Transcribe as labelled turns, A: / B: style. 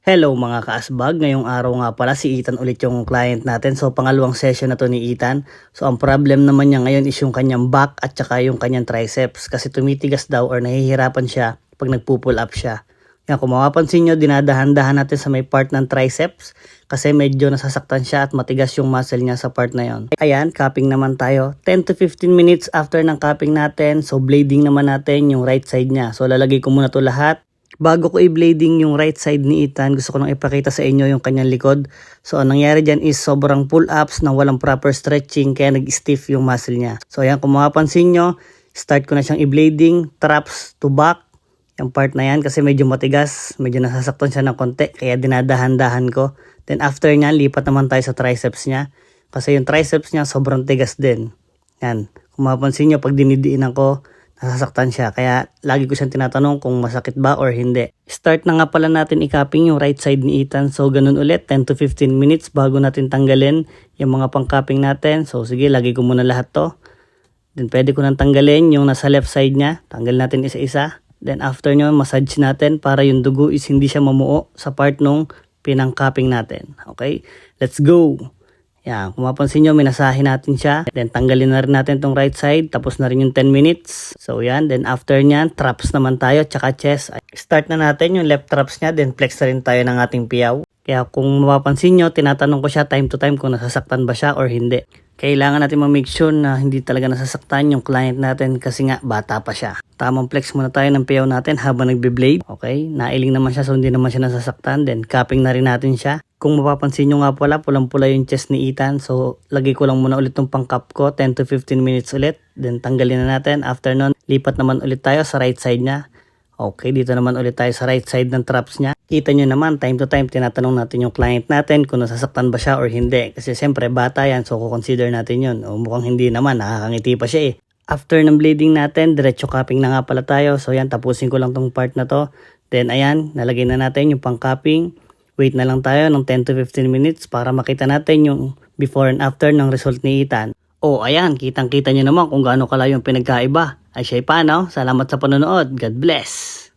A: Hello mga kaasbag, ngayong araw nga pala si Ethan ulit yung client natin. So pangalawang session na to ni Ethan. So ang problem naman niya ngayon is yung kanyang back at saka yung kanyang triceps. Kasi tumitigas daw or nahihirapan siya pag nagpo-pull up siya. Yan, kung mapapansin nyo, dinadahan-dahan natin sa may part ng triceps. Kasi medyo nasasaktan siya at matigas yung muscle niya sa part na yon. Ayan, cupping naman tayo. 10 to 15 minutes after ng cupping natin. So blading naman natin yung right side niya. So lalagay ko muna to lahat. Bago ko i-blading yung right side ni Ethan, gusto ko nang ipakita sa inyo yung kanyang likod. So, ang nangyari dyan is sobrang pull-ups na walang proper stretching kaya nag-stiff yung muscle niya. So, ayan, kung mapapansin nyo, start ko na siyang i-blading, traps to back, yung part na yan kasi medyo matigas, medyo nasasaktan siya ng konti, kaya dinadahan-dahan ko. Then, after nyan, lipat naman tayo sa triceps niya. Kasi yung triceps niya sobrang tigas din. Yan, kung mapapansin nyo, pag dinidiinan ko, nasasaktan siya. Kaya lagi ko siyang tinatanong kung masakit ba or hindi. Start na nga pala natin i-cupping yung right side ni Ethan. So ganun ulit, 10 to 15 minutes bago natin tanggalin yung mga pang-cupping natin. So sige, lagay ko muna lahat to. Then pwede ko nang tanggalin yung nasa left side niya. Tanggal natin isa-isa. Then after nyo, massage natin para yung dugo is hindi siya mamuo sa part nung pinang-cupping natin. Okay? Let's go! Yan, kung mapansin nyo, minasahin natin siya. Then, tanggalin na rin natin tong right side. Tapos na rin yung 10 minutes. So, yan. Then, after nyan, traps naman tayo, tsaka chest. Start na natin yung left traps niya. Then, flex na rin tayo ng ating piyaw. Kaya, kung mapapansin nyo, tinatanong ko siya time to time kung nasasaktan ba siya or hindi. Kailangan natin ma-make sure na hindi talaga nasasaktan yung client natin kasi nga bata pa siya. Tamang flex muna tayo ng piyaw natin habang nagbe-blade. Okay? Nailing naman siya so hindi naman siya nasasaktan. Then, cupping na rin natin siya. Kung mapapansin nyo nga pala, pulang-pula yung chest ni Ethan. So, lagay ko lang muna ulit yung pang-cup ko. 10 to 15 minutes ulit. Then, tanggalin na natin. After nun, lipat naman ulit tayo sa right side niya. Okay, dito naman ulit tayo sa right side ng traps niya. Kita nyo naman, time to time, tinatanong natin yung client natin kung nasasaktan ba siya or hindi. Kasi siyempre, bata yan, so kukonsider natin yun. O mukhang hindi naman, nakakangiti pa siya eh. After ng blading natin, diretso cupping na nga pala tayo. So yan, tapusin ko lang tong part na to. Then ayan, nalagay na natin yung pang-cupping. Wait na lang tayo ng 10 to 15 minutes para makita natin yung before and after ng result ni Ethan. Oh, ayan, kitang-kita nyo naman kung gaano kalayo yung pinagkaiba. Ay, siya paano? Salamat sa panonood. God bless!